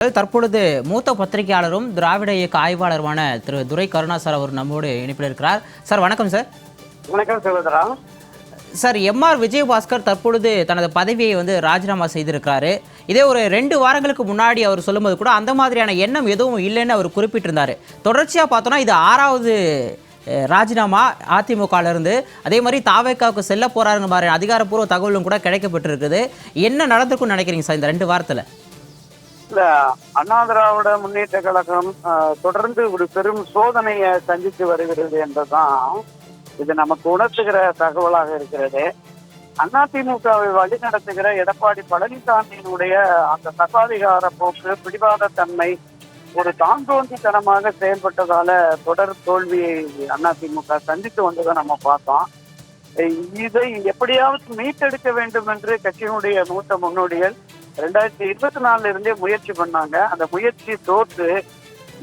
தற்பொழுது மூத்த பத்திரிகையாளரும் திராவிட இயக்க ஆய்வாளருமான திரு துரை கருணா சார் அவர் நம்மோடு இணைப்பில் இருக்கிறார். சார் வணக்கம் சார். வணக்கம் சகோதரா. சார், எம்ஆர் விஜயபாஸ்கர் தற்பொழுது தனது பதவியை ராஜினாமா செய்திருக்கிறாரு. இதே ஒரு 2 வாரங்களுக்கு முன்னாடி அவர் சொல்லும்போது கூட அந்த மாதிரியான எண்ணம் எதுவும் இல்லைன்னு அவர் குறிப்பிட்டிருந்தார். தொடர்ச்சியாக பார்த்தோன்னா இது 6வது ராஜினாமா அதிமுகவிலிருந்து. அதே மாதிரி தாவேக்காவுக்கு செல்ல போறாருங்க மாதிரி அதிகாரப்பூர்வ தகவலும் கூட கிடைக்கப்பட்டிருக்குது. என்ன நடந்திருக்குன்னு நினைக்கிறீங்க சார் இந்த 2 வாரத்தில்? இல்ல, அண்ணா திராவிட முன்னேற்ற கழகம் தொடர்ந்து ஒரு பெரும் சோதனையை சந்தித்து வருகிறது என்றுதான் இது நமக்கு உணர்த்துகிற தகவலாக இருக்கிறது. அதிமுகவை வழி நடத்துகிற எடப்பாடி பழனிசாமியினுடைய அந்த சர்வாதிகார போக்கு, பிடிவாத தன்மை, ஒரு தாந்தோன்றித்தனமாக செயல்பட்டதால தொடர் தோல்வியை அதிமுக சந்தித்து வந்ததை நம்ம பார்த்தோம். இதை எப்படியாவது மீட்டெடுக்க வேண்டும் என்று கட்சியினுடைய மூத்த முன்னோடிகள் 2024 இருந்தே முயற்சி பண்ணாங்க. அந்த முயற்சி தோற்று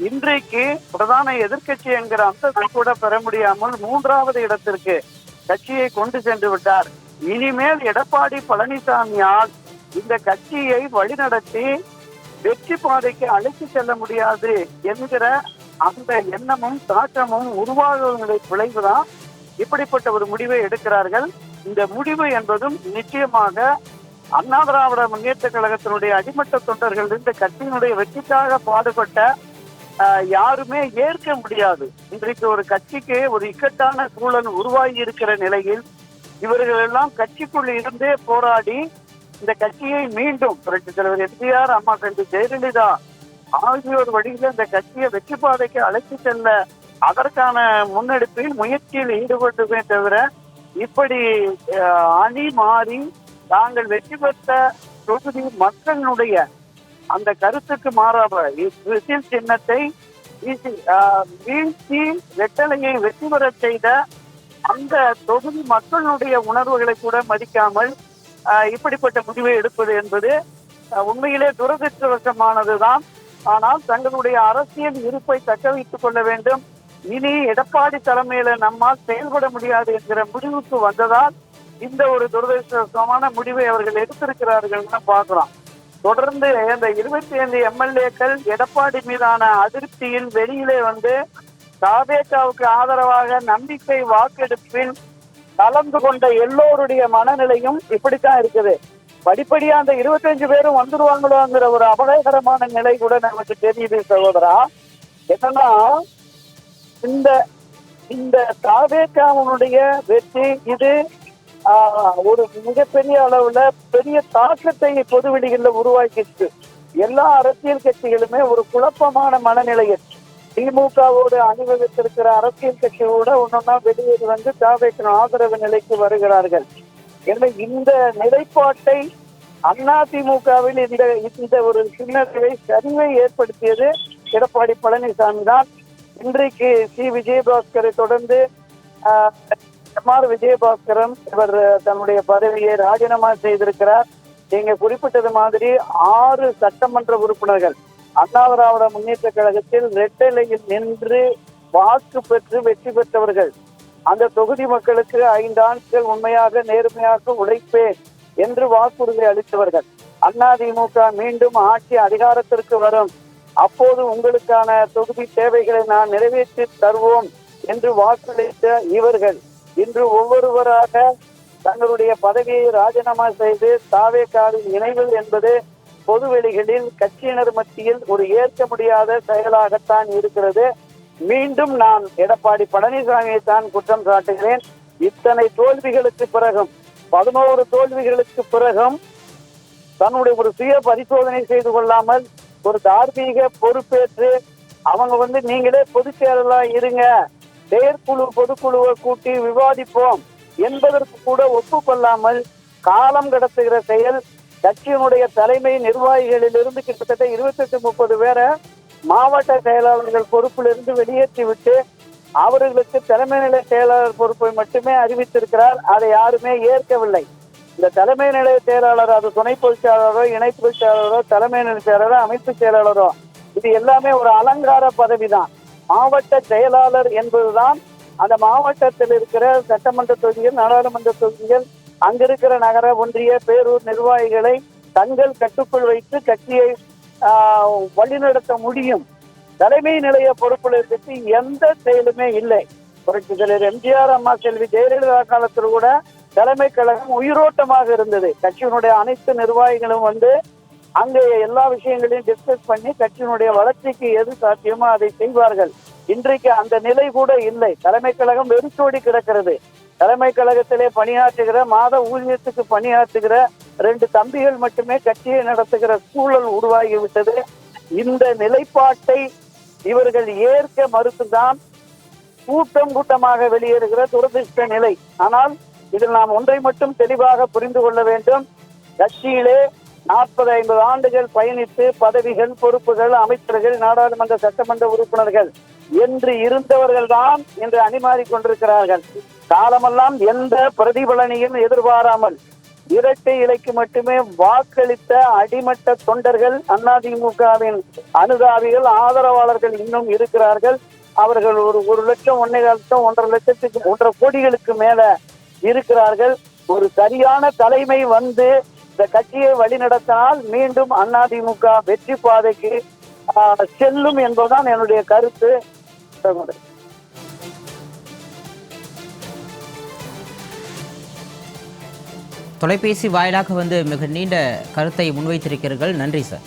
இன்றைக்கு பிரதான எதிர்கட்சி என்கிற அந்தத்தை கூட பெற முடியாமல் 3வது இடத்திற்கு கட்சியை கொண்டு சென்று விட்டார். இனிமேல் எடப்பாடி பழனிசாமியால் இந்த கட்சியை வழிநடத்தி வெற்றி பாதைக்கு அழைத்து செல்ல முடியாது என்கிற அந்த எண்ணமும் தாக்கமும் உருவாகுவதனுடைய விளைவுதான் இப்படிப்பட்ட ஒரு முடிவை எடுக்கிறார்கள். இந்த முடிவு என்பதும் நிச்சயமாக அண்ணா திராவிட முன்னேற்ற கழகத்தினுடைய அடிமட்ட தொண்டர்கள் இந்த கட்சியினுடைய வெற்றிக்காக பாடுபட்ட யாருமே ஏற்க முடியாது. இன்றைக்கு ஒரு கட்சிக்கு ஒரு இக்கட்டான சூழல் உருவாகி இருக்கிற நிலையில் இவர்கள் எல்லாம் கட்சிக்குள் இருந்தே போராடி இந்த கட்சியை மீண்டும் புரட்சித் தலைவர் எம்ஜிஆர், அம்மா கண்டி ஜெயலலிதா ஆகியோர் வழியில் இந்த கட்சியை வெற்றி பாதைக்கு அழைத்து செல்ல அதற்கான முன்னெடுப்பில் முயற்சியில் ஈடுபட்டுமே தவிர இப்படி அணி மாறி தாங்கள் வெற்றி பெற்ற தொகுதி மக்களுடைய அந்த கருத்துக்கு மாறாக சின்னத்தை வீழ்ச்சி வெட்டலையை வெற்றி பெற செய்த அந்த தொகுதி மக்களுடைய உணர்வுகளை கூட மதிக்காமல் இப்படிப்பட்ட முடிவை எடுப்பது என்பது உண்மையிலே துரதிருஷ்டவசமானதுதான். ஆனால் தங்களுடைய அரசியல் இருப்பை தக்க வைத்துக் கொள்ள வேண்டும். இனி எடப்பாடி தலைமையில நம்மால் செயல்பட முடியாது என்கிற முடிவுக்கு வந்ததால் இந்த ஒரு துரதிருஷ்டவசமான முடிவை அவர்கள் எடுத்திருக்கிறார்கள் பார்க்கலாம். தொடர்ந்து இந்த 25 எம்எல்ஏக்கள் எடப்பாடி மீதான அதிருப்தியில் வெளியிலே வந்து தாவேக்காவுக்கு ஆதரவாக நம்பிக்கை வாக்கெடுப்பில் கலந்து கொண்ட எல்லோருடைய மனநிலையும் இப்படித்தான் இருக்குது. படிப்படியா அந்த 25 பேரும் வந்துருவாங்களோங்கிற ஒரு அபகரமான நிலை கூட நமக்கு தெரியுது சகோதரா. என்னன்னா இந்த தாவேக்காவுடைய வெற்றி இது ஒரு மிகப்பெரிய அளவுல பெரிய தாக்கத்தை பொதுவெளிகளில் உருவாக்கிட்டு எல்லா அரசியல் கட்சிகளுமே ஒரு குழப்பமான மனநிலையில் திமுகவோடு அணிவகுத்திருக்கிற அரசியல் கட்சியோட ஒன்னொன்னா வெளியேறி வந்து தாவேக்கின் ஆதரவு நிலைக்கு வருகிறார்கள். எனவே இந்த நிலைப்பாட்டை அதிமுகவில் இந்த ஒரு சின்னத்தை சரிவை ஏற்படுத்தியது எடப்பாடி பழனிசாமி தான். இன்றைக்கு விஜயபாஸ்கரை தொடர்ந்து எம்ஆர் விஜயபாஸ்கரும் இவர் தன்னுடைய பதவியை ராஜினாமா செய்திருக்கிறார். நீங்க குறிப்பிட்டது மாதிரி 6 சட்டமன்ற உறுப்பினர்கள் அண்ணா திராவிட முன்னேற்ற கழகத்தில் ரெட்டலையில் நின்று வாக்கு பெற்று வெற்றி பெற்றவர்கள். அந்த தொகுதி மக்களுக்கு 5 ஆண்டுகள் உண்மையாக நேர்மையாக உழைப்பேன் என்று வாக்குறுதி அளித்தவர்கள். அதிமுக மீண்டும் ஆட்சி அதிகாரத்திற்கு வரும், அப்போது உங்களுக்கான தொகுதி தேவைகளை நான் நிறைவேற்றி தருவோம் என்று வாக்களித்த இவர்கள் இன்று ஒவ்வொருவராக தங்களுடைய பதவியை ராஜினாமா செய்து தாவேக்காவின் இணைகள் என்பது பொதுவெளிகளில் கட்சியினர் மத்தியில் ஒரு ஏற்க முடியாத செயலாகத்தான் இருக்கிறது. மீண்டும் நான் எடப்பாடி பழனிசாமியை தான் குற்றம் சாட்டுகிறேன். இத்தனை தோல்விகளுக்கு பிறகும் 11 தோல்விகளுக்கு பிறகும் தன்னுடைய ஒரு சுய பரிசோதனை செய்து கொள்ளாமல் ஒரு தார்மீக பொறுப்பேற்று அவங்க நீங்களே பொதுச் செயலா இருங்க, செயற்குழு பொதுக்குழுவை கூட்டி விவாதிப்போம் என்பதற்கு கூட ஒப்புக்கொள்ளாமல் காலம் கடத்துகிற செயல். கட்சியினுடைய தலைமை நிர்வாகிகளிலிருந்து கிட்டத்தட்ட 28-30 பேரை மாவட்ட செயலாளர்கள் பொறுப்பிலிருந்து வெளியேற்றி விட்டு அவர்களுக்கு தலைமை நிலை செயலாளர் பொறுப்பை மட்டுமே அறிவித்திருக்கிறார். அதை யாருமே ஏற்கவில்லை. இந்த தலைமை நிலைய செயலாளர், அது துணை பொதுச் செயலாளரோ, இணை பொதுச் செயலாளரோ, தலைமை நிலை செயலாளரோ, அமைப்பு செயலாளரோ, இது எல்லாமே ஒரு அலங்கார பதவிதான். மாவட்ட செயலாளர் என்பதுதான் அந்த மாவட்டத்தில் இருக்கிற சட்டமன்ற தொகுதிகள், நாடாளுமன்ற தொகுதிகள், அங்கிருக்கிற நகர, ஒன்றிய, பேரூர் நிர்வாகிகளை தங்கள் கட்டுக்குள் வைத்து கட்சியை வழிநடத்த முடியும். தலைமை நிலைய பொறுப்புகளை பற்றி எந்த செயலுமே இல்லை. புரட்சி தலைவர் எம்ஜிஆர், அம்மா செல்வி ஜெயலலிதா காலத்தில் கூட தலைமை கழகம் உயிரோட்டமாக இருந்தது. கட்சியினுடைய அனைத்து நிர்வாகிகளும் அங்கே எல்லா விஷயங்களையும் டிஸ்கஸ் பண்ணி கட்சியினுடைய வளர்ச்சிக்கு எது சாத்தியமோ அதை செய்வார்கள். இன்றைக்கு அந்த நிலை கூட இல்லை. தலைமை கழகம் வெறிச்சோடி கிடக்கிறது. தலைமை கழகத்திலே பணியாற்றுகிற, மாத ஊதியத்துக்கு பணியாற்றுகிற 2 தம்பிகள் மட்டுமே கட்சியை நடத்துகிற சூழல் உருவாகிவிட்டது. இந்த நிலைப்பாட்டை இவர்கள் ஏற்க மறுத்துதான் கூட்டம் கூட்டமாக வெளியேறுகிற துரதிருஷ்ட நிலை. ஆனால் இதில் நாம் ஒன்றை மட்டும் தெளிவாக புரிந்து கொள்ள வேண்டும். கட்சியிலே 40-50 ஆண்டுகள் பயணித்து பதவிகள், பொறுப்புகள், அமைச்சர்கள், நாடாளுமன்ற சட்டமன்ற உறுப்பினர்கள் என்று இருந்தவர்கள் தான் இன்று அணிமாறிக் கொண்டிருக்கிறார்கள். காலமெல்லாம் எந்த பிரதிபலனையும் எதிர்பாராமல் இரட்டை இலைக்கு மட்டுமே வாக்களித்த அடிமட்ட தொண்டர்கள், அதிமுகவின் அனுதாபிகள், ஆதரவாளர்கள் இன்னும் இருக்கிறார்கள். அவர்கள் ஒரு லட்சம், 1.5 லட்சம், 1.5 லட்சத்துக்கு 1.5 கோடிகளுக்கு மேல இருக்கிறார்கள். ஒரு சரியான தலைமை இந்த கட்சியை வழிநடத்தினால் மீண்டும் அதிமுக வெற்றி பாதைக்கு செல்லும் என்பதுதான் என்னுடைய கருத்து. தொலைபேசி வாயிலாக மிக நீண்ட கருத்தை முன்வைத்திருக்கிறீர்கள். நன்றி சார்.